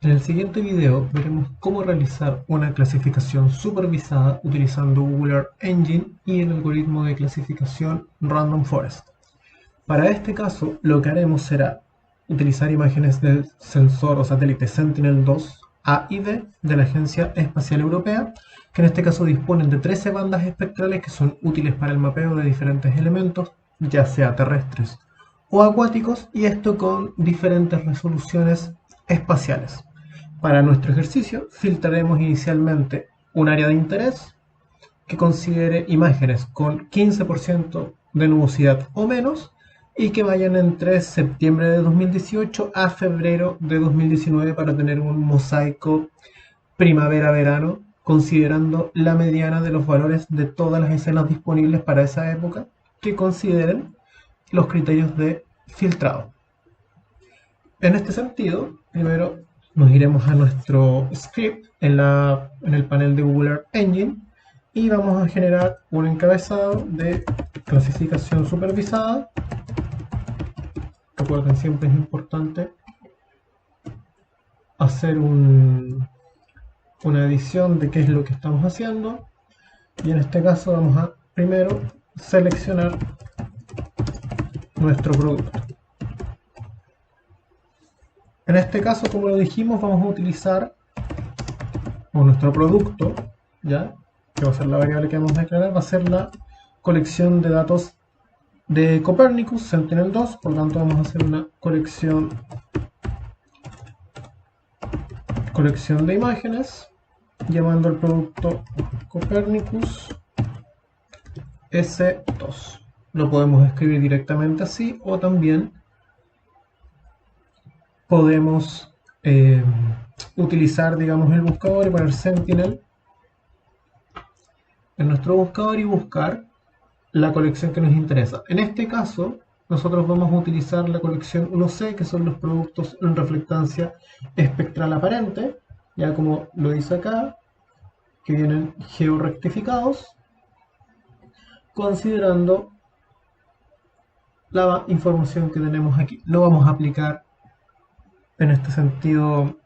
En el siguiente video veremos cómo realizar una clasificación supervisada utilizando Google Earth Engine y el algoritmo de clasificación Random Forest. Para este caso, lo que haremos será utilizar imágenes del sensor o satélite Sentinel-2 A y B de la Agencia Espacial Europea, que en este caso disponen de 13 bandas espectrales que son útiles para el mapeo de diferentes elementos, ya sea terrestres o acuáticos, y esto con diferentes resoluciones espaciales. Para nuestro ejercicio, filtraremos inicialmente un área de interés que considere imágenes con 15% de nubosidad o menos y que vayan entre septiembre de 2018 a febrero de 2019 para tener un mosaico primavera-verano, considerando la mediana de los valores de todas las escenas disponibles para esa época que consideren los criterios de filtrado. En este sentido, primero nos iremos a nuestro script en el panel de Google Earth Engine y vamos a generar un encabezado de clasificación supervisada. Recuerden, siempre es importante hacer una edición de qué es lo que estamos haciendo, y en este caso vamos a primero seleccionar nuestro producto. En este caso, como lo dijimos, vamos a utilizar nuestro producto, ¿ya? Que va a ser la variable que vamos a declarar, va a ser la colección de datos de Copernicus Sentinel-2, por lo tanto vamos a hacer una colección de imágenes, llamando al producto Copernicus S2. Lo podemos escribir directamente así, o también podemos utilizar, digamos, el buscador y poner Sentinel en nuestro buscador y buscar la colección que nos interesa. En este caso, nosotros vamos a utilizar la colección 1C, que son los productos en reflectancia espectral aparente, ya como lo dice acá, que vienen georrectificados, considerando la información que tenemos aquí. No vamos a aplicar en este sentido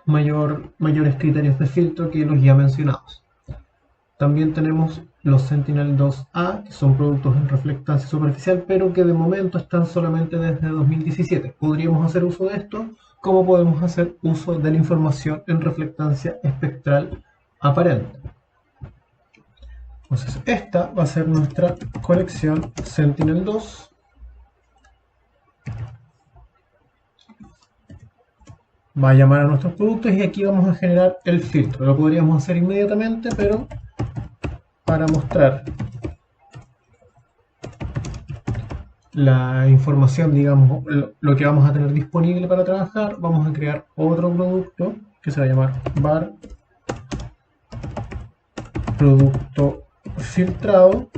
mayores criterios de filtro que los ya mencionados. También tenemos los Sentinel-2A, que son productos en reflectancia superficial, pero que de momento están solamente desde 2017. Podríamos hacer uso de esto, como podemos hacer uso de la información en reflectancia espectral aparente. Entonces, esta va a ser nuestra colección Sentinel-2. Va a llamar a nuestros productos y aquí vamos a generar el filtro. Lo podríamos hacer inmediatamente, pero para mostrar la información, digamos, lo que vamos a tener disponible para trabajar, vamos a crear otro producto que se va a llamar var producto filtrado,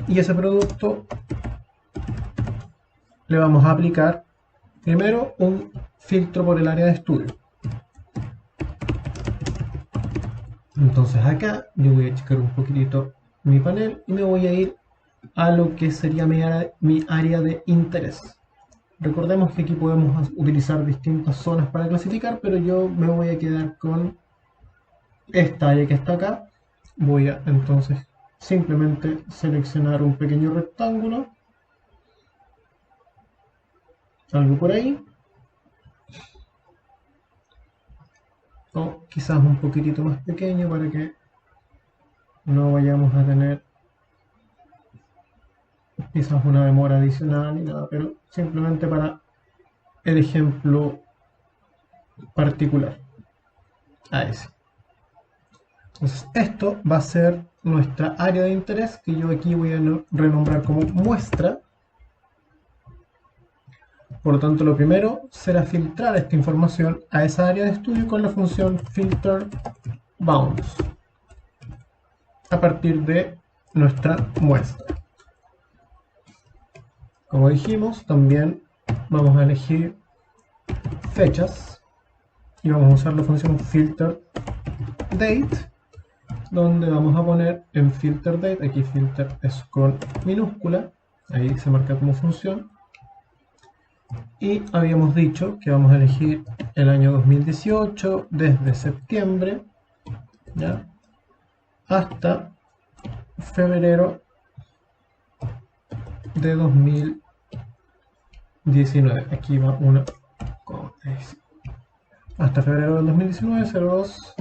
y ese producto le vamos a aplicar primero un filtro por el área de estudio. Entonces acá yo voy a checar un poquitito mi panel y me voy a ir a lo que sería mi área de interés. Recordemos que aquí podemos utilizar distintas zonas para clasificar, pero yo me voy a quedar con esta área que está acá. Voy a entonces simplemente seleccionar un pequeño rectángulo, algo por ahí, o quizás un poquitito más pequeño para que no vayamos a tener quizás una demora adicional ni nada, pero simplemente para el ejemplo particular a ese. Entonces esto va a ser nuestra área de interés, que yo aquí voy a renombrar como muestra. Por lo tanto, lo primero será filtrar esta información a esa área de estudio con la función filter bounds a partir de nuestra muestra. Como dijimos, también vamos a elegir fechas y vamos a usar la función filter date, donde vamos a poner en filter date, aquí filter es con minúscula, ahí se marca como función. Y habíamos dicho que vamos a elegir el año 2018, desde septiembre, ¿ya?, hasta febrero de 2019. Aquí va una. Hasta febrero del 2019, 02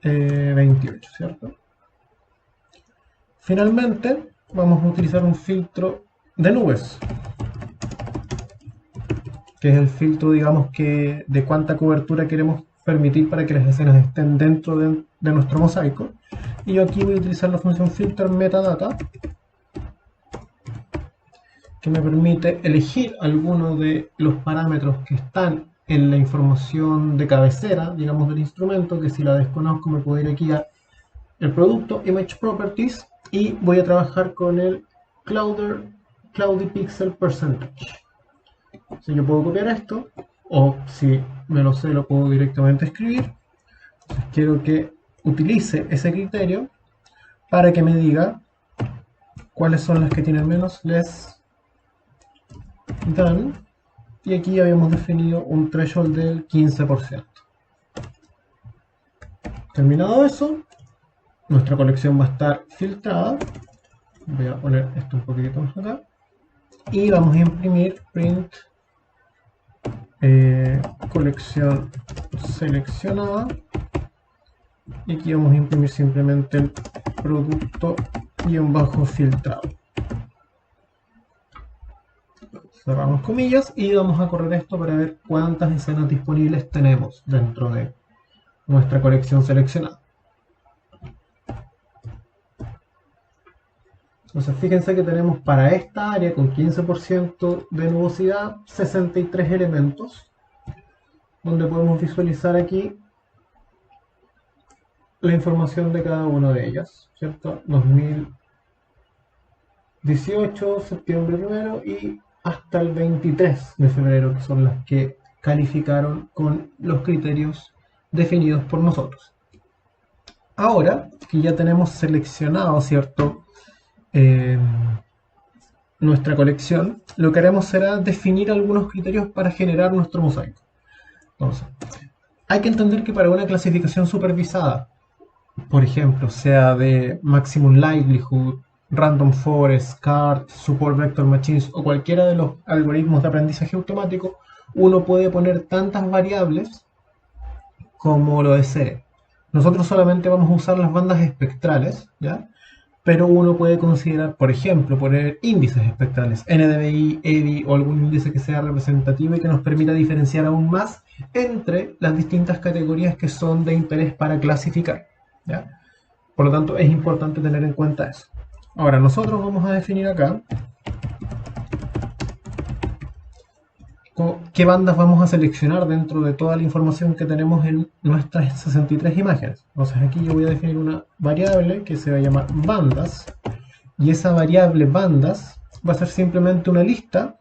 28, ¿cierto? Finalmente, vamos a utilizar un filtro de nubes, que es el filtro, digamos, que de cuánta cobertura queremos permitir para que las escenas estén dentro de nuestro mosaico. Y yo aquí voy a utilizar la función filter metadata, que me permite elegir algunos de los parámetros que están en la información de cabecera, digamos, del instrumento, que si la desconozco me puedo ir aquí a el producto, Image Properties, y voy a trabajar con el Cloudy Pixel Percentage. Si yo puedo copiar esto, o si me lo sé, lo puedo directamente escribir. Entonces quiero que utilice ese criterio para que me diga cuáles son las que tienen menos less than, y aquí habíamos definido un threshold del 15%. Terminado eso, nuestra colección va a estar filtrada. Voy a poner esto un poquito más acá y vamos a imprimir print colección seleccionada, y aquí vamos a imprimir simplemente el producto _ filtrado. Cerramos comillas y vamos a correr esto para ver cuántas escenas disponibles tenemos dentro de nuestra colección seleccionada. Entonces fíjense que tenemos para esta área con 15% de nubosidad 63 elementos, donde podemos visualizar aquí la información de cada una de ellas, ¿cierto? 2018, septiembre 1 y hasta el 23 de febrero, que son las que calificaron con los criterios definidos por nosotros. Ahora que ya tenemos seleccionado, ¿cierto?, nuestra colección, lo que haremos será definir algunos criterios para generar nuestro mosaico. Entonces, hay que entender que para una clasificación supervisada, por ejemplo, sea de Maximum Likelihood, Random Forest, CART, Support Vector Machines o cualquiera de los algoritmos de aprendizaje automático, uno puede poner tantas variables como lo desee. Nosotros solamente vamos a usar las bandas espectrales, ¿ya?, pero uno puede considerar, por ejemplo, poner índices espectrales, NDVI, EVI o algún índice que sea representativo y que nos permita diferenciar aún más entre las distintas categorías que son de interés para clasificar, ¿ya? Por lo tanto, es importante tener en cuenta eso. Ahora, nosotros vamos a definir acá qué bandas vamos a seleccionar dentro de toda la información que tenemos en nuestras 63 imágenes. Entonces aquí yo voy a definir una variable que se va a llamar bandas, y esa variable bandas va a ser simplemente una lista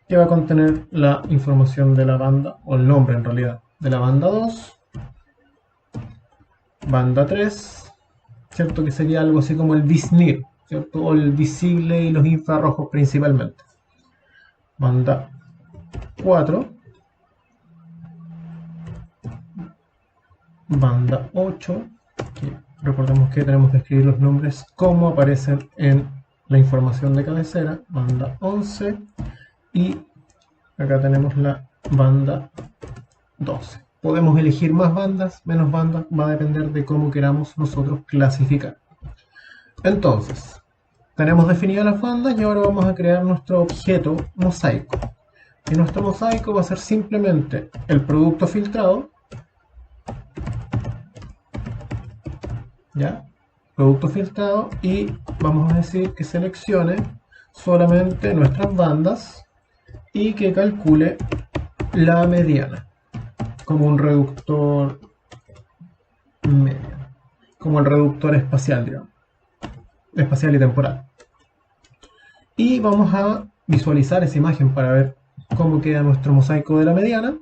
que va a contener la información de la banda, o el nombre en realidad, de la banda 2, banda 3, ¿cierto?, que sería algo así como el VisNear, ¿cierto?, o el visible y los infrarrojos principalmente. Banda 4, banda 8, que recordemos que tenemos que escribir los nombres como aparecen en la información de cabecera, banda 11, y acá tenemos la banda 12. Podemos elegir más bandas, menos bandas, va a depender de cómo queramos nosotros clasificar. Entonces, tenemos definidas las bandas y ahora vamos a crear nuestro objeto mosaico. Y nuestro mosaico va a ser simplemente el producto filtrado, ¿ya? Producto filtrado, y vamos a decir que seleccione solamente nuestras bandas y que calcule la mediana como un reductor mediano, como el reductor espacial, digamos, espacial y temporal. Y vamos a visualizar esa imagen para ver cómo queda nuestro mosaico de la mediana.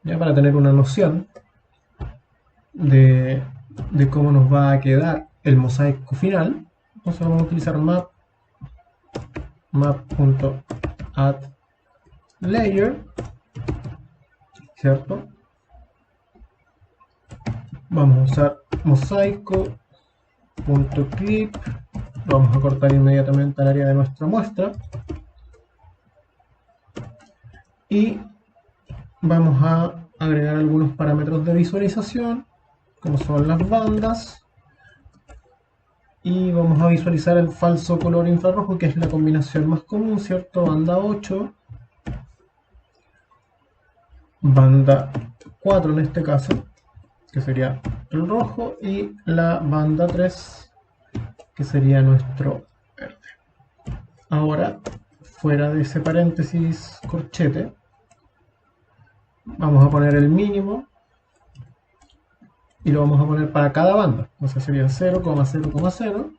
Ya para tener una noción de cómo nos va a quedar el mosaico final, entonces vamos a utilizar map map.addLayer, ¿cierto? Vamos a usar mosaico.clip, vamos a cortar inmediatamente al área de nuestra muestra y vamos a agregar algunos parámetros de visualización como son las bandas y vamos a visualizar el falso color infrarrojo, que es la combinación más común, ¿cierto? Banda 8, banda 4 en este caso, que sería el rojo, y la banda 3, que sería nuestro verde. Ahora, fuera de ese paréntesis corchete, vamos a poner el mínimo y lo vamos a poner para cada banda, o sea, sería 0,0,0,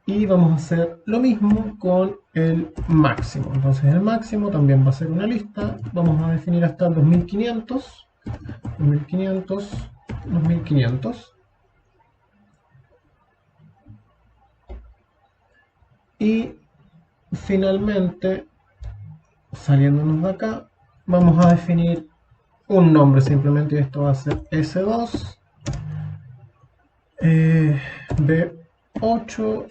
y vamos a hacer lo mismo con el máximo. Entonces el máximo también va a ser una lista, vamos a definir hasta el 2500, 2500, 2500, y finalmente, saliéndonos de acá, vamos a definir un nombre simplemente, y esto va a ser S2 B8,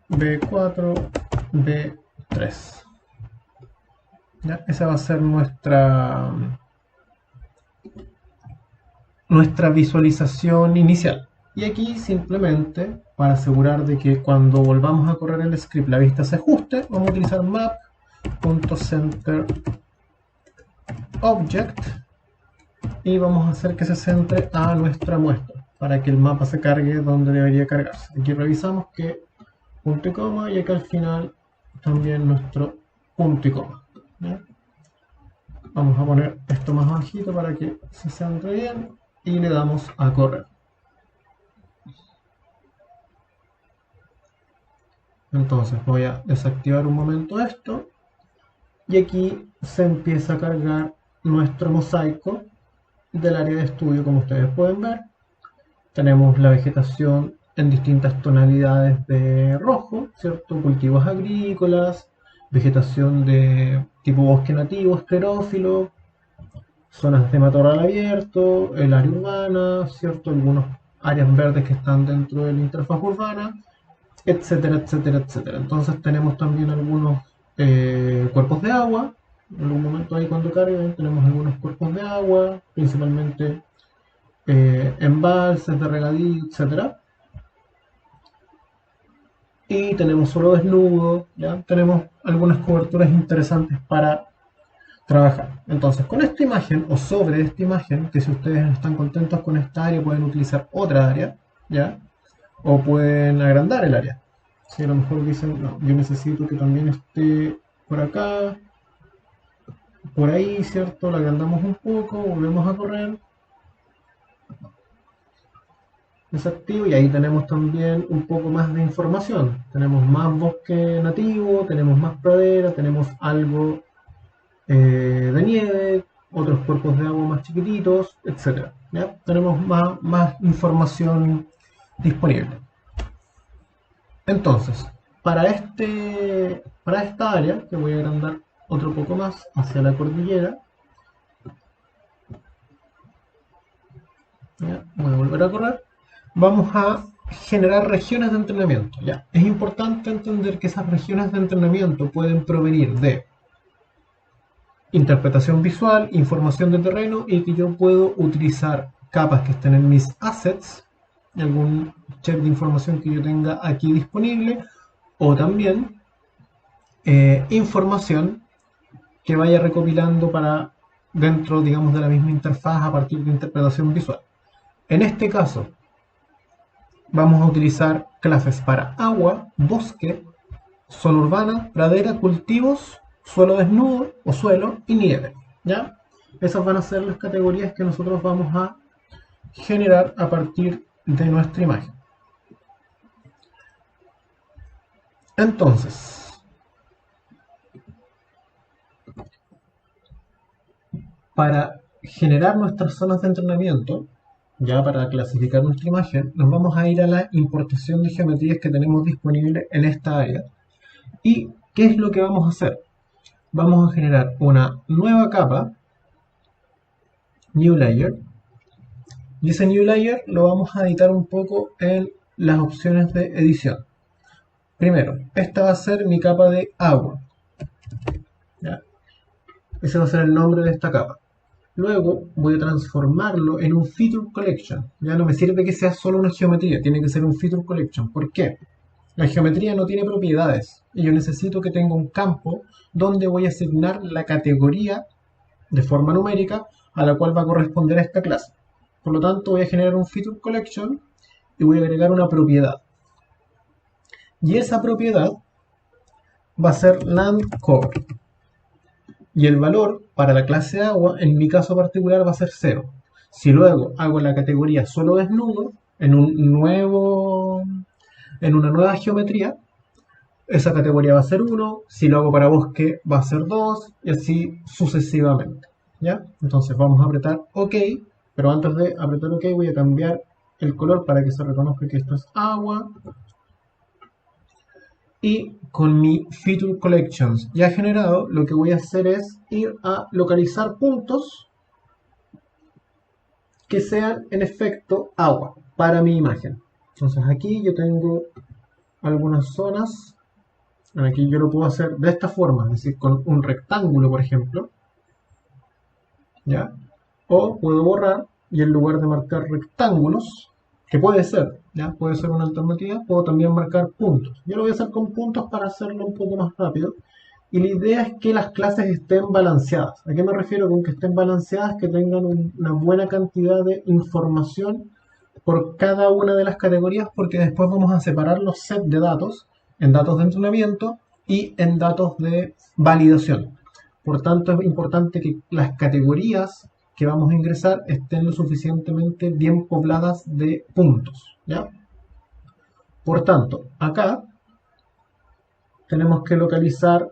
B4, B3. ¿Ya? Esa va a ser nuestra visualización inicial. Y aquí simplemente, para asegurar de que cuando volvamos a correr el script la vista se ajuste, vamos a utilizar map.centerObject y vamos a hacer que se centre a nuestra muestra para que el mapa se cargue donde debería cargarse. Aquí revisamos que punto y coma, y acá al final también nuestro punto y coma. ¿Ya? Vamos a poner esto más bajito para que se centre bien y le damos a correr. Entonces voy a desactivar un momento esto y aquí se empieza a cargar nuestro mosaico del área de estudio. Como ustedes pueden ver, tenemos la vegetación en distintas tonalidades de rojo, ¿cierto? Cultivos agrícolas, vegetación de tipo bosque nativo, esclerófilo, zonas de matorral abierto, el área urbana, ¿cierto? Algunas áreas verdes que están dentro de la interfaz urbana, etcétera, etcétera, etcétera. Entonces tenemos también algunos cuerpos de agua. En algún momento ahí cuando carguen tenemos algunos cuerpos de agua, principalmente embalses de regadío, etcétera. Y tenemos suelo desnudo, ¿ya? Tenemos algunas coberturas interesantes para trabajar. Entonces, con esta imagen o sobre esta imagen, que si ustedes están contentos con esta área pueden utilizar otra área, ¿ya? O pueden agrandar el área. Si a lo mejor dicen, no, yo necesito que también esté por acá, por ahí, ¿cierto? La agrandamos un poco, volvemos a correr, desactivo, y ahí tenemos también un poco más de información. Tenemos más bosque nativo, tenemos más pradera, tenemos algo de nieve, otros cuerpos de agua más chiquititos, etc. ¿Ya? Tenemos más información disponible. Entonces, para esta área, que voy a agrandar otro poco más hacia la cordillera, ¿ya? Voy a volver a correr, vamos a generar regiones de entrenamiento. ¿Ya? Es importante entender que esas regiones de entrenamiento pueden provenir de interpretación visual, información de terreno, y que yo puedo utilizar capas que estén en mis assets, algún check de información que yo tenga aquí disponible, o también información que vaya recopilando para dentro, digamos, de la misma interfaz a partir de interpretación visual. En este caso, vamos a utilizar clases para agua, bosque, zona urbana, pradera, cultivos, suelo desnudo o suelo y nieve. ¿Ya? Esas van a ser las categorías que nosotros vamos a generar a partir de nuestra imagen. Entonces, para generar nuestras zonas de entrenamiento, ya para clasificar nuestra imagen, nos vamos a ir a la importación de geometrías que tenemos disponible en esta área y ¿Qué es lo que vamos a hacer? Vamos a generar una nueva capa, New Layer, y ese New Layer lo vamos a editar un poco en las opciones de edición. Primero, esta va a ser mi capa de agua. ¿Ya? Ese va a ser el nombre de esta capa. Luego voy a transformarlo en un Feature Collection. Ya no me sirve que sea solo una geometría, tiene que ser un Feature Collection. ¿Por qué? La geometría no tiene propiedades y yo necesito que tenga un campo donde voy a asignar la categoría de forma numérica a la cual va a corresponder a esta clase. Por lo tanto, voy a generar un Feature Collection y voy a agregar una propiedad. Y esa propiedad va a ser landCover. Y el valor para la clase agua, en mi caso particular, va a ser 0. Si luego hago la categoría solo desnudo, en una nueva geometría, esa categoría va a ser 1. Si lo hago para bosque, va a ser 2. Y así sucesivamente. ¿Ya? Entonces vamos a apretar OK. Pero antes de apretar OK voy a cambiar el color para que se reconozca que esto es agua. Y con mi Feature Collections ya generado, lo que voy a hacer es ir a localizar puntos que sean en efecto agua para mi imagen. Entonces aquí yo tengo algunas zonas. Aquí yo lo puedo hacer de esta forma, es decir, con un rectángulo, por ejemplo. ¿Ya? O puedo borrar y en lugar de marcar rectángulos, que puede ser, ¿ya? Puede ser una alternativa, puedo también marcar puntos. Yo lo voy a hacer con puntos para hacerlo un poco más rápido. Y la idea es que las clases estén balanceadas. ¿A qué me refiero con que estén balanceadas? Que tengan una buena cantidad de información por cada una de las categorías, porque después vamos a separar los sets de datos en datos de entrenamiento y en datos de validación. Por tanto, es importante que las categorías que vamos a ingresar estén lo suficientemente bien pobladas de puntos, ¿ya? Por tanto, acá tenemos que localizar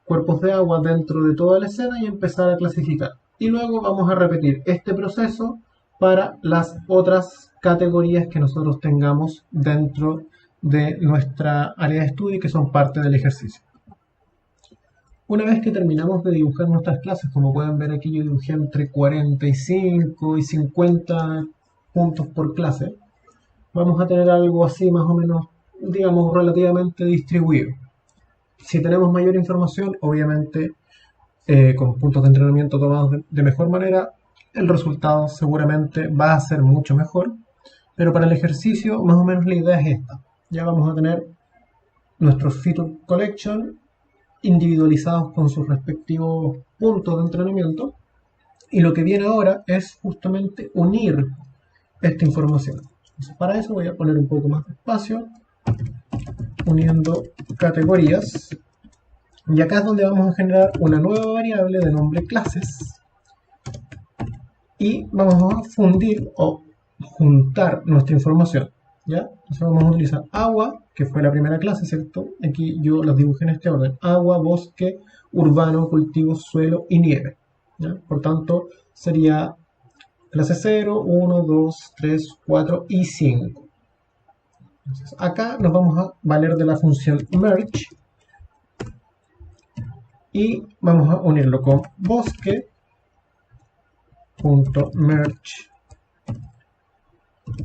cuerpos de agua dentro de toda la escena y empezar a clasificar. Y luego vamos a repetir este proceso para las otras categorías que nosotros tengamos dentro de nuestra área de estudio y que son parte del ejercicio. Una vez que terminamos de dibujar nuestras clases, como pueden ver aquí yo dibujé entre 45 y 50 puntos por clase, vamos a tener algo así más o menos, digamos, relativamente distribuido. Si tenemos mayor información, obviamente con puntos de entrenamiento tomados de mejor manera, el resultado seguramente va a ser mucho mejor, pero para el ejercicio más o menos la idea es esta. Ya vamos a tener nuestros Feature Collection individualizados con sus respectivos puntos de entrenamiento, y lo que viene ahora es justamente unir esta información. Entonces, para eso voy a poner un poco más de espacio, uniendo categorías, y acá es donde vamos a generar una nueva variable de nombre clases, y vamos a fundir o juntar nuestra información. ¿Ya? Entonces vamos a utilizar agua, que fue la primera clase, ¿cierto? Aquí yo las dibujé en este orden: agua, bosque, urbano, cultivos, suelo y nieve. ¿Ya? Por tanto, sería clase 0, 1, 2, 3, 4 y 5. Entonces, acá nos vamos a valer de la función merge y vamos a unirlo con bosque.merge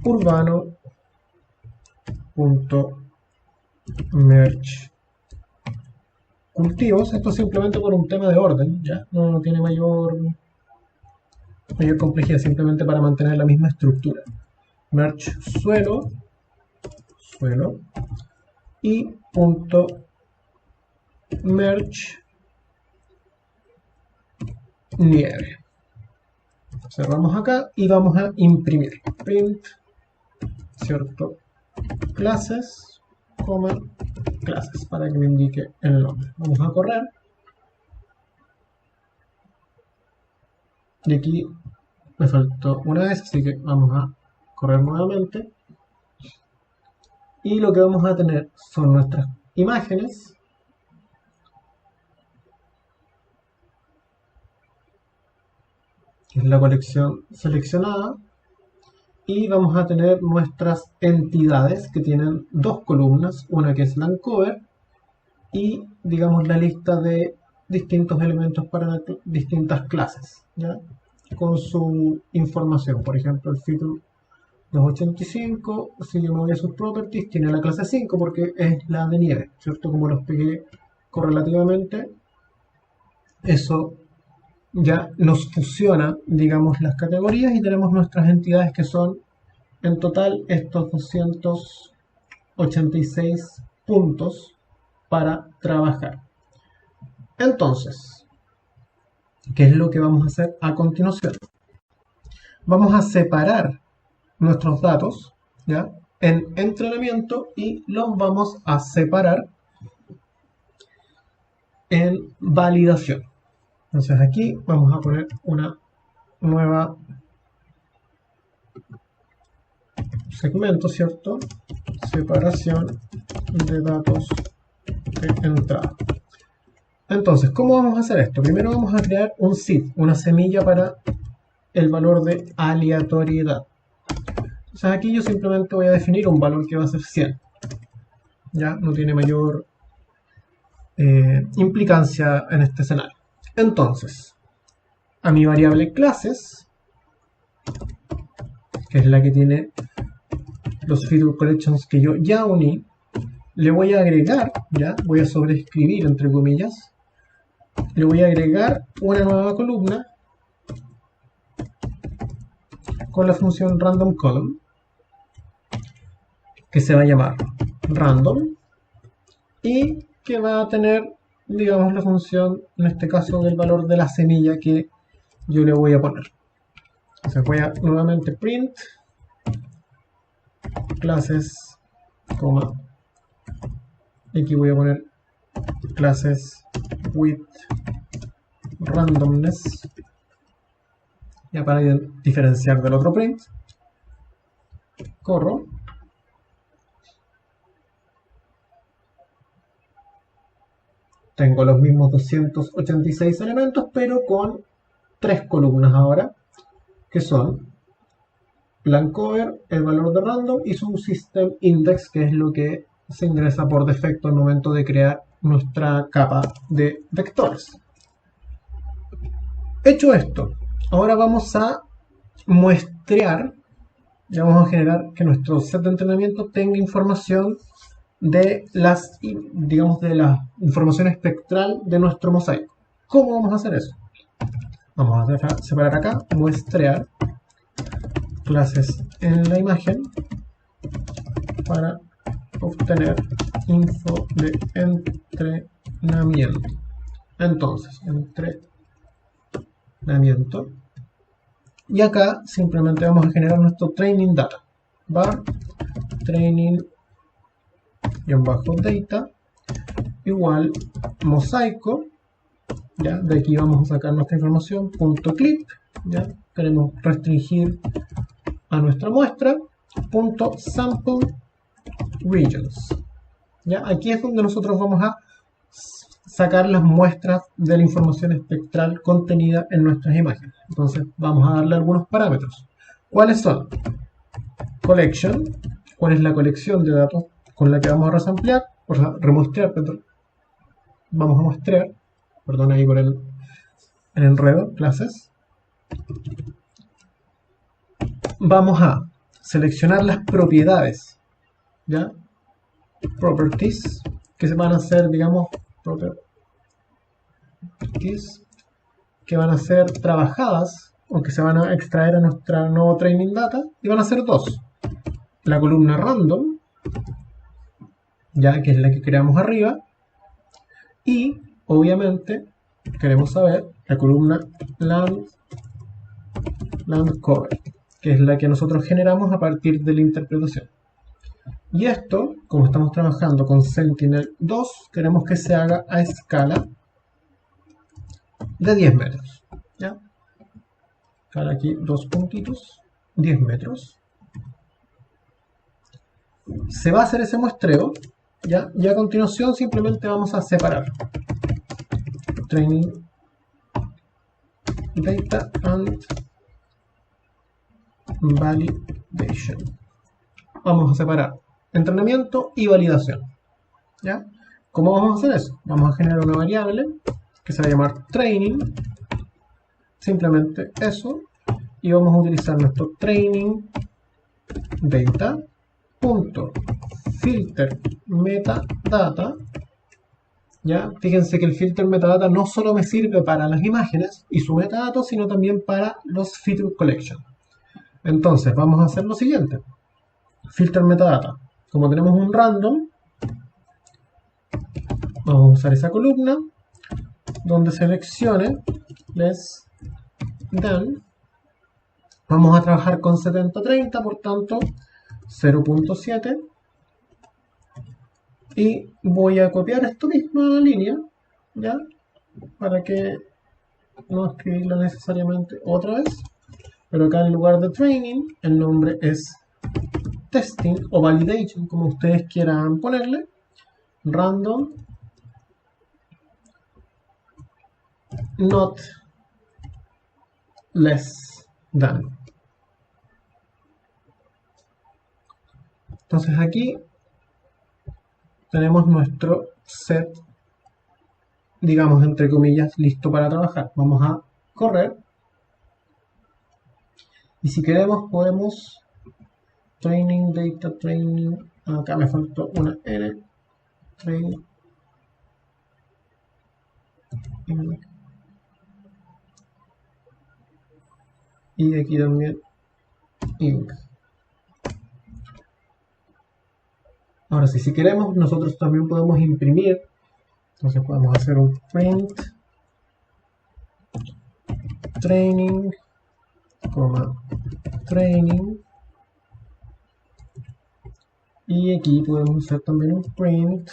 urbano.merge cultivos. Esto simplemente por un tema de orden, ¿ya? No tiene mayor complejidad, simplemente para mantener la misma estructura. Merge suelo y punto merge nieve. Cerramos acá y vamos a imprimir. Print, ¿cierto? Clases, clases, para que me indique el nombre. Vamos a correr. Y aquí me faltó una vez, así que vamos a correr nuevamente. Y lo que vamos a tener son nuestras imágenes. Que es la colección seleccionada. Y vamos a tener nuestras entidades que tienen dos columnas, una que es landCover y digamos, la lista de distintos elementos para distintas clases, ¿ya? Con su información. Por ejemplo, el feature 285, si yo me voy a sus properties, tiene la clase 5 porque es la de nieve, ¿cierto? Como los pegué correlativamente, eso ya nos fusiona, digamos, las categorías y tenemos nuestras entidades que son en total estos 286 puntos para trabajar. Entonces, ¿qué es lo que vamos a hacer a continuación? Vamos a separar nuestros datos, ¿ya?, en entrenamiento y los vamos a separar en validación. Entonces aquí vamos a poner una nueva segmento, ¿cierto? Separación de datos de entrada. Entonces, ¿cómo vamos a hacer esto? Primero vamos a crear un seed, una semilla para el valor de aleatoriedad. Entonces aquí yo simplemente voy a definir un valor que va a ser 100. Ya no tiene mayor implicancia en este escenario. Entonces, a mi variable clases, que es la que tiene los feature collections que yo ya uní, le voy a agregar, ya voy a sobreescribir entre comillas, le voy a agregar una nueva columna con la función random column, que se va a llamar random y que va a tener, digamos, la función, en este caso, del valor de la semilla que yo le voy a poner. Entonces voy a nuevamente print clases, coma, y aquí voy a poner clases with randomness, ya para diferenciar del otro print. Corro. Tengo los mismos 286 elementos, pero con 3 columnas ahora, que son blancover, el valor de random y su system index, que es lo que se ingresa por defecto al momento de crear nuestra capa de vectores. Hecho esto, ahora vamos a muestrear, ya vamos a generar que nuestro set de entrenamiento tenga información de las, digamos, de la información espectral de nuestro mosaico. ¿Cómo vamos a hacer eso? Vamos a separar acá, muestrear clases en la imagen para obtener info de entrenamiento. Entonces, entrenamiento. Y acá simplemente vamos a generar nuestro training data. Var training-data igual mosaico. ¿Ya? De aquí vamos a sacar nuestra información, punto clip, ¿ya? Queremos restringir a nuestra muestra, punto sample regions. ¿Ya? Aquí es donde nosotros vamos a sacar las muestras de la información espectral contenida en nuestras imágenes. Entonces vamos a darle algunos parámetros. ¿Cuáles son? Collection, cuál es la colección de datos con la que vamos a resamplear, o sea, remuestrear, perdón. Vamos a muestrear, perdón ahí por el enredo, clases. Vamos a seleccionar las propiedades, ¿ya? Properties, que se van a hacer, digamos, properties, que van a ser trabajadas, o que se van a extraer a nuestra nuevo training data, y van a ser dos. La columna random, ya que es la que creamos arriba, y obviamente queremos saber la columna land cover, que es la que nosotros generamos a partir de la interpretación. Y esto, como estamos trabajando con Sentinel-2, queremos que se haga a escala de 10 metros. ¿Ya? Para aquí 2 puntitos, 10 metros. Se va a hacer ese muestreo, ¿ya? Y a continuación simplemente vamos a separar training data and validation. Vamos a separar entrenamiento y validación, ¿ya? ¿Cómo vamos a hacer eso? Vamos a generar una variable que se va a llamar training, simplemente eso, y vamos a utilizar nuestro training data punto filter metadata. ¿Ya? Fíjense que el filter metadata no solo me sirve para las imágenes y su metadato, sino también para los feature collection. Entonces vamos a hacer lo siguiente. Filter metadata. Como tenemos un random, vamos a usar esa columna donde seleccione less than. Vamos a trabajar con 70-30, por tanto 0.7. Y voy a copiar esta misma línea, ¿ya? Para que no escribirla necesariamente otra vez. Pero acá en lugar de training, el nombre es testing o validation, como ustedes quieran ponerle. Random not less than. Entonces aquí tenemos nuestro set, digamos entre comillas, listo para trabajar. Vamos a correr. Y si queremos podemos training, data, training, acá me faltó una N, training, y aquí también ink. Ahora sí, si queremos, nosotros también podemos imprimir. Entonces podemos hacer un print training, training. Y aquí podemos hacer también un print.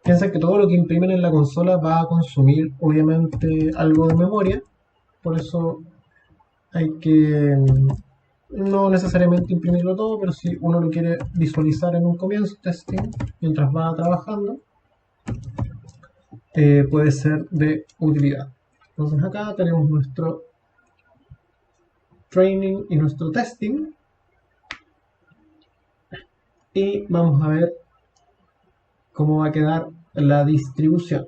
Piensa que todo lo que imprimen en la consola va a consumir obviamente algo de memoria. Por eso hay que no necesariamente imprimirlo todo, pero si uno lo quiere visualizar en un comienzo, testing, mientras va trabajando, puede ser de utilidad. Entonces acá tenemos nuestro training y nuestro testing. Y vamos a ver cómo va a quedar la distribución.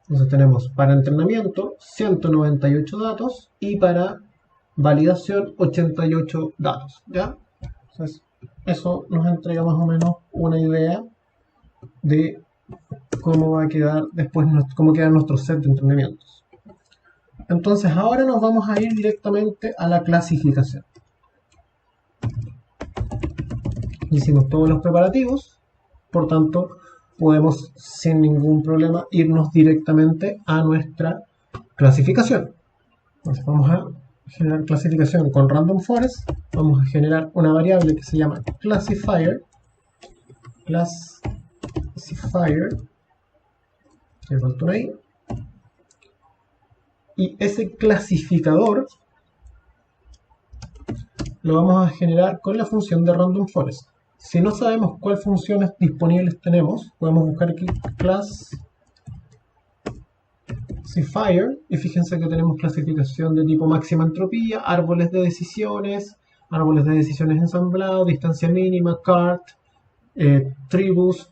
Entonces tenemos para entrenamiento 198 datos y para validación 88 datos, ¿ya? Entonces eso nos entrega más o menos una idea de cómo va a quedar después, cómo queda nuestro set de entrenamientos. Entonces ahora nos vamos a ir directamente a la clasificación. Hicimos todos los preparativos, por tanto podemos sin ningún problema irnos directamente a nuestra clasificación. Entonces vamos a generar clasificación con random forest. Vamos a generar una variable que se llama classifier. Que faltó ahí. Y ese clasificador lo vamos a generar con la función de random forest. Si no sabemos cuáles funciones disponibles tenemos, podemos buscar aquí classifier y fíjense que tenemos clasificación de tipo máxima entropía, árboles de decisiones ensamblados, distancia mínima, cart, tribus,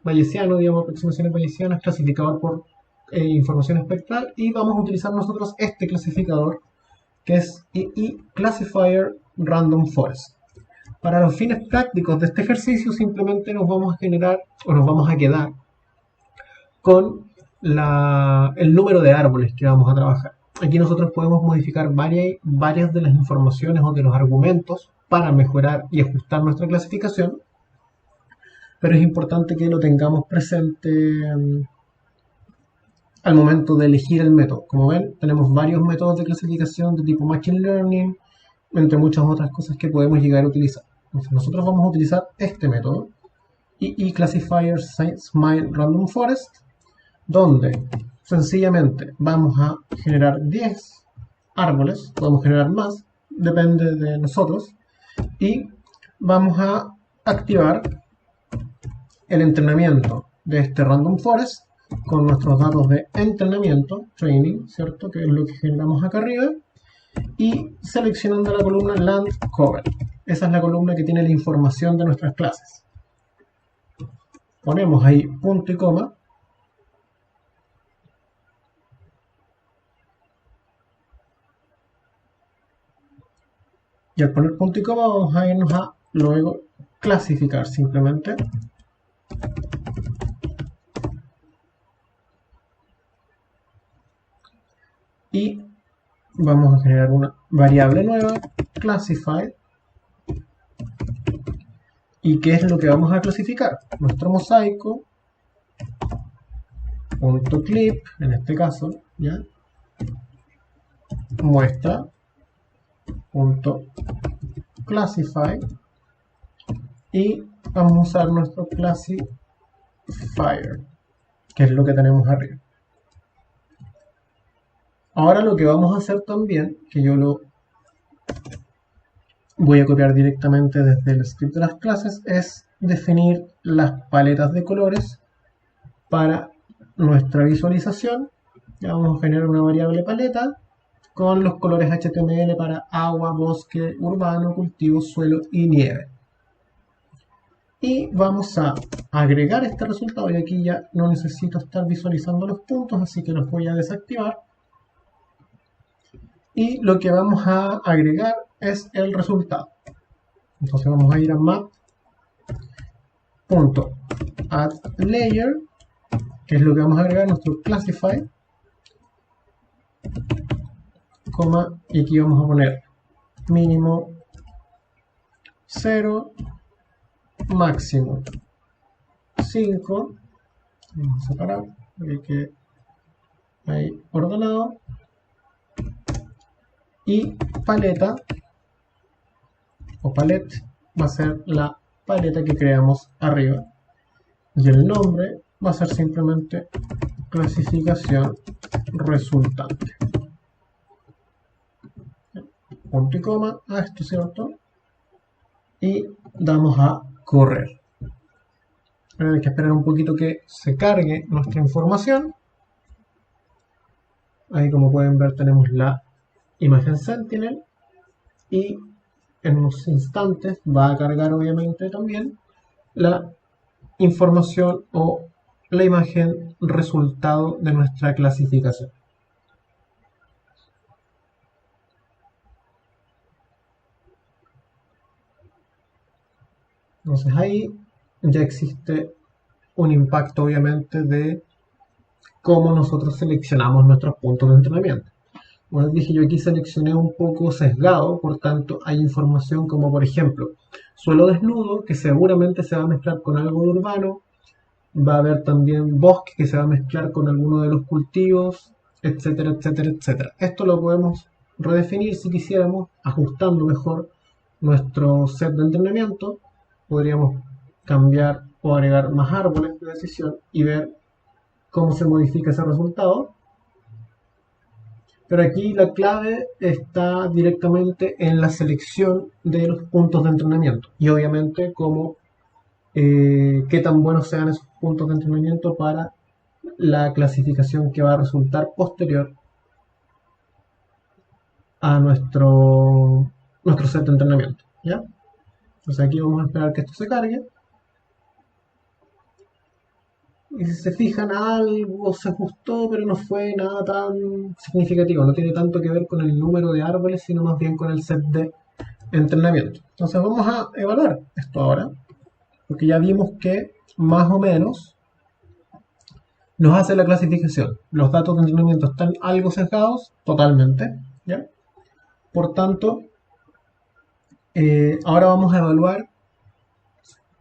bayesiano, digamos, aproximaciones bayesianas, clasificador por información espectral, y vamos a utilizar nosotros este clasificador que es classifier random forest. Para los fines prácticos de este ejercicio simplemente nos vamos a generar o nos vamos a quedar con el número de árboles que vamos a trabajar. Aquí nosotros podemos modificar varias de las informaciones o de los argumentos para mejorar y ajustar nuestra clasificación, pero es importante que lo tengamos presente al momento de elegir el método. Como ven, tenemos varios métodos de clasificación de tipo Machine Learning, entre muchas otras cosas que podemos llegar a utilizar. Entonces nosotros vamos a utilizar este método, classifier smile random forest, donde sencillamente vamos a generar 10 árboles, podemos generar más, depende de nosotros, y vamos a activar el entrenamiento de este random forest con nuestros datos de entrenamiento, training, ¿cierto? Que es lo que generamos acá arriba. y seleccionando la columna Land Cover. Esa es la columna que tiene la información de nuestras clases. Ponemos ahí punto y coma. Y al poner punto y coma vamos a irnos a luego clasificar simplemente. Y vamos a generar una variable nueva, classified. ¿Y qué es lo que vamos a clasificar? Nuestro mosaico, punto clip, en este caso, ¿ya? Muestra, punto classify, y vamos a usar nuestro classifier, que es lo que tenemos arriba. Ahora lo que vamos a hacer también, que yo lo voy a copiar directamente desde el script de las clases, es definir las paletas de colores para nuestra visualización. Ya vamos a generar una variable paleta con los colores HTML para agua, bosque, urbano, cultivo, suelo y nieve. Y vamos a agregar este resultado, y aquí ya no necesito estar visualizando los puntos, así que los voy a desactivar. Y lo que vamos a agregar es el resultado. Entonces vamos a ir a map.addLayer, que es lo que vamos a agregar, nuestro classify, coma, y aquí vamos a poner mínimo 0, máximo 5, vamos a separar para que ahí ordenado, y paleta o palette va a ser la paleta que creamos arriba, y el nombre va a ser simplemente clasificación resultante. Punto y coma a esto, ¿cierto? Y damos a correr. Ahora hay que esperar un poquito que se cargue nuestra información. Ahí, como pueden ver, tenemos la imagen Sentinel, y en unos instantes va a cargar obviamente también la información o la imagen resultado de nuestra clasificación. Entonces ahí ya existe un impacto obviamente de cómo nosotros seleccionamos nuestros puntos de entrenamiento. Como les dije, yo aquí seleccioné un poco sesgado, por tanto hay información como por ejemplo suelo desnudo, que seguramente se va a mezclar con algo de urbano, va a haber también bosque que se va a mezclar con alguno de los cultivos, etcétera, etcétera, etcétera. Esto lo podemos redefinir si quisiéramos, ajustando mejor nuestro set de entrenamiento. Podríamos cambiar o agregar más árboles de decisión y ver cómo se modifica ese resultado. Pero aquí la clave está directamente en la selección de los puntos de entrenamiento y obviamente cómo, qué tan buenos sean esos puntos de entrenamiento para la clasificación que va a resultar posterior a nuestro set de entrenamiento, ¿ya? Entonces aquí vamos a esperar que esto se cargue. Y si se fijan, algo se ajustó, pero no fue nada tan significativo. No tiene tanto que ver con el número de árboles, sino más bien con el set de entrenamiento. Entonces vamos a evaluar esto ahora, porque ya vimos que más o menos nos hace la clasificación. Los datos de entrenamiento están algo sesgados, totalmente, ¿ya? Por tanto, ahora vamos a evaluar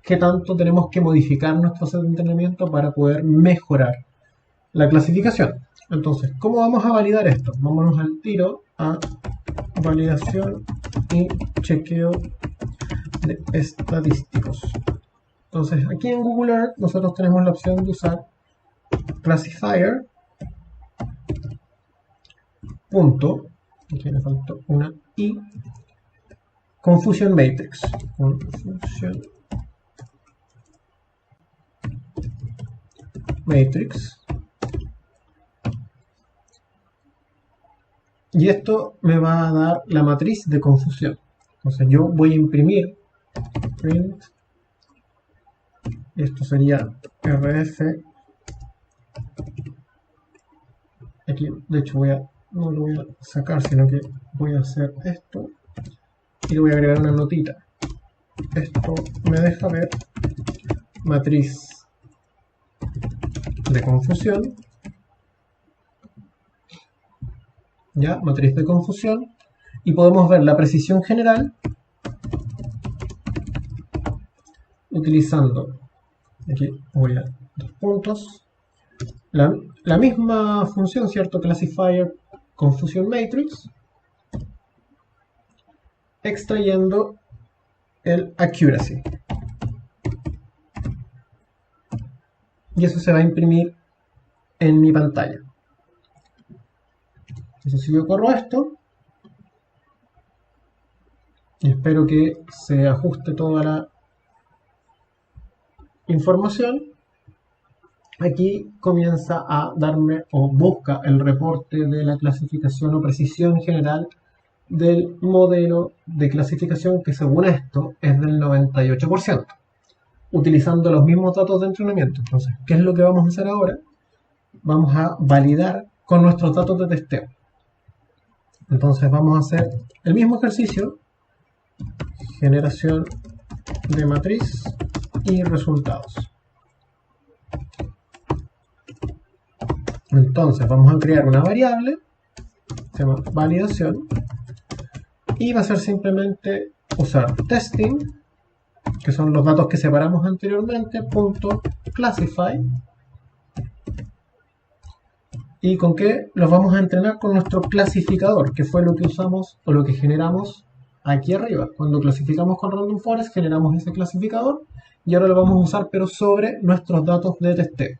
qué tanto tenemos que modificar nuestro set de entrenamiento para poder mejorar la clasificación. Entonces, ¿cómo vamos a validar esto? Vámonos al tiro a validación y chequeo de estadísticos. Entonces, aquí en Google Earth nosotros tenemos la opción de usar classifier punto, aquí me faltó una i, confusion matrix, confusion matrix, Y esto me va a dar la matriz de confusión. Entonces yo voy a imprimir print, esto sería rf, aquí de hecho no lo voy a sacar, sino que voy a hacer esto y le voy a agregar una notita. Esto me deja ver matriz de confusión, ya, matriz de confusión, y podemos ver la precisión general utilizando, aquí voy a dos puntos, la misma función, ¿cierto? Classifier confusion matrix, extrayendo el accuracy. Y eso se va a imprimir en mi pantalla. Entonces si yo corro esto, y espero que se ajuste toda la información, aquí comienza a darme o busca el reporte de la clasificación o precisión general del modelo de clasificación, que según esto es del 98%, utilizando los mismos datos de entrenamiento. Entonces, ¿qué es lo que vamos a hacer ahora? Vamos a validar con nuestros datos de testeo. Entonces vamos a hacer el mismo ejercicio, generación de matriz y resultados. Entonces vamos a crear una variable, se llama validación, y va a ser simplemente usar testing, que son los datos que separamos anteriormente, punto classify, y con qué los vamos a entrenar con nuestro clasificador, que fue lo que usamos o lo que generamos aquí arriba. Cuando clasificamos con Random Forest generamos ese clasificador y ahora lo vamos a usar pero sobre nuestros datos de testeo.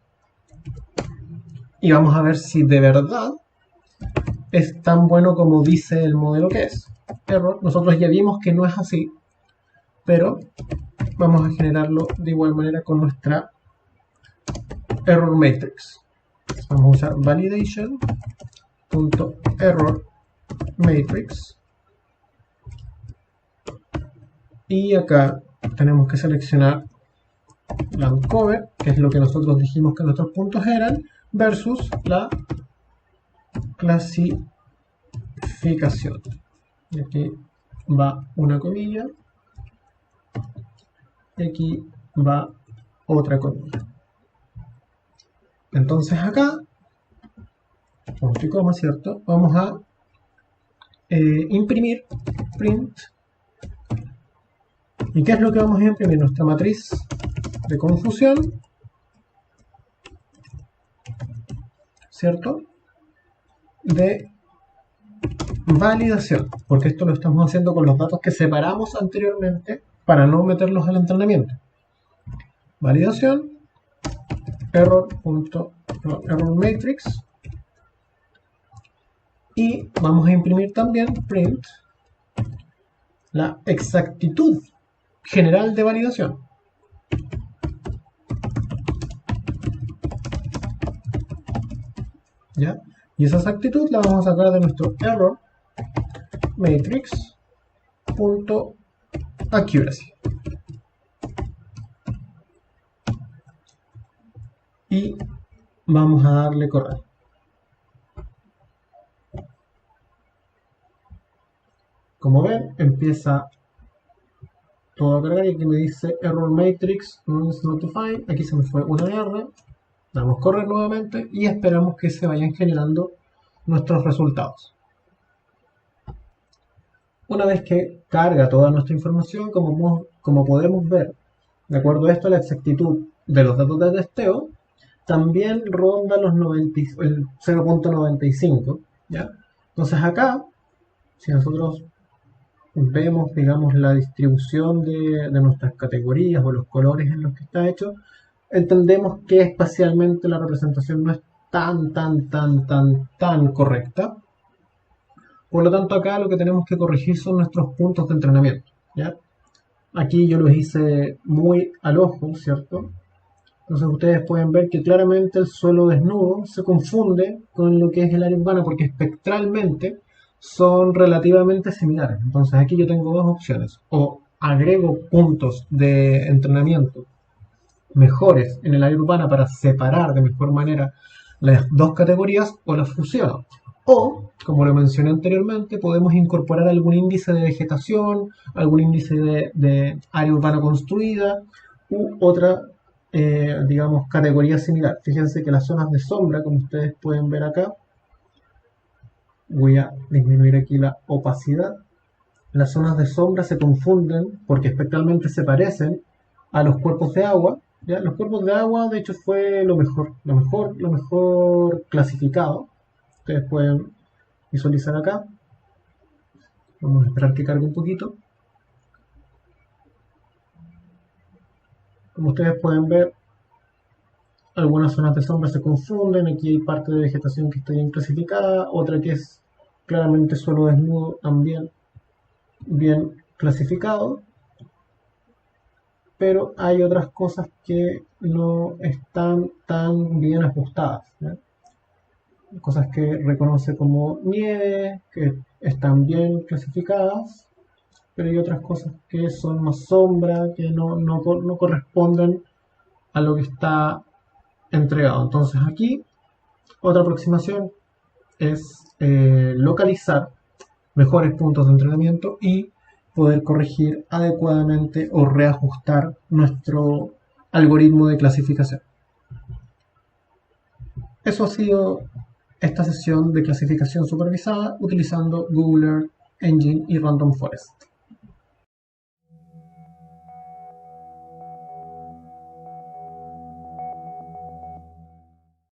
Y vamos a ver si de verdad es tan bueno como dice el modelo que es. Error, nosotros ya vimos que no es así, pero vamos a generarlo de igual manera con nuestra error matrix. Vamos a usar validation.error matrix y acá tenemos que seleccionar land cover, que es lo que nosotros dijimos que nuestros puntos eran, versus la clasificación. Y aquí va una comilla y aquí va otra comilla. Entonces acá, punto y coma, ¿cierto? Vamos a imprimir print. ¿Y qué es lo que vamos a imprimir? Nuestra matriz de confusión, ¿cierto? De validación, porque esto lo estamos haciendo con los datos que separamos anteriormente para no meterlos al entrenamiento. Validación, error matrix, y vamos a imprimir también print la exactitud general de validación. ¿Ya? Y esa exactitud la vamos a sacar de nuestro error matrix punto accuracy. Y vamos a darle correr. Como ven, empieza todo a cargar y aquí me dice error matrix is notified. Aquí se me fue una R. Damos correr nuevamente y esperamos que se vayan generando nuestros resultados. Una vez que carga toda nuestra información, como podemos ver, de acuerdo a esto, la exactitud de los datos de testeo también ronda los el 0.95, ¿ya? Entonces acá, si nosotros vemos, digamos, la distribución de nuestras categorías o los colores en los que está hecho, entendemos que espacialmente la representación no es tan correcta. Por lo tanto, acá lo que tenemos que corregir son nuestros puntos de entrenamiento, ¿ya? Aquí yo los hice muy al ojo, ¿cierto? Entonces ustedes pueden ver que claramente el suelo desnudo se confunde con lo que es el área urbana, porque espectralmente son relativamente similares. Entonces aquí yo tengo dos opciones. O agrego puntos de entrenamiento mejores en el área urbana para separar de mejor manera las dos categorías, o las fusiono. O, como lo mencioné anteriormente, podemos incorporar algún índice de vegetación, algún índice de área urbana construida u otra, digamos, categoría similar. Fíjense que las zonas de sombra, como ustedes pueden ver acá, voy a disminuir aquí la opacidad. Las zonas de sombra se confunden porque espectralmente se parecen a los cuerpos de agua. ¿Ya? Los cuerpos de agua, de hecho, fue lo mejor clasificado. Ustedes pueden visualizar acá. Vamos a esperar que cargue un poquito. Como ustedes pueden ver, algunas zonas de sombra se confunden. Aquí hay parte de vegetación que está bien clasificada, otra que es claramente suelo desnudo, también bien clasificado. Pero hay otras cosas que no están tan bien ajustadas, ¿ya? Cosas que reconoce como nieve, que están bien clasificadas, pero hay otras cosas que son más sombra, que no corresponden a lo que está entregado. Entonces aquí otra aproximación es localizar mejores puntos de entrenamiento y poder corregir adecuadamente o reajustar nuestro algoritmo de clasificación. Eso ha sido esta sesión de clasificación supervisada utilizando Google Earth Engine y Random Forest.